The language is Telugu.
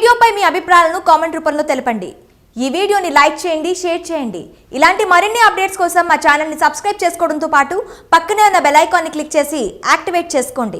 వీడియోపై మీ అభిప్రాయాలను కామెంట్ రూపంలో తెలపండి. ఈ వీడియోని లైక్ చేయండి, షేర్ చేయండి. ఇలాంటి మరిన్ని అప్డేట్స్ కోసం మా ఛానల్ ని సబ్స్క్రైబ్ చేసుకోవడంతో పాటు పక్కనే ఉన్న బెల్ ఐకాన్ ని క్లిక్ చేసి యాక్టివేట్ చేసుకోండి.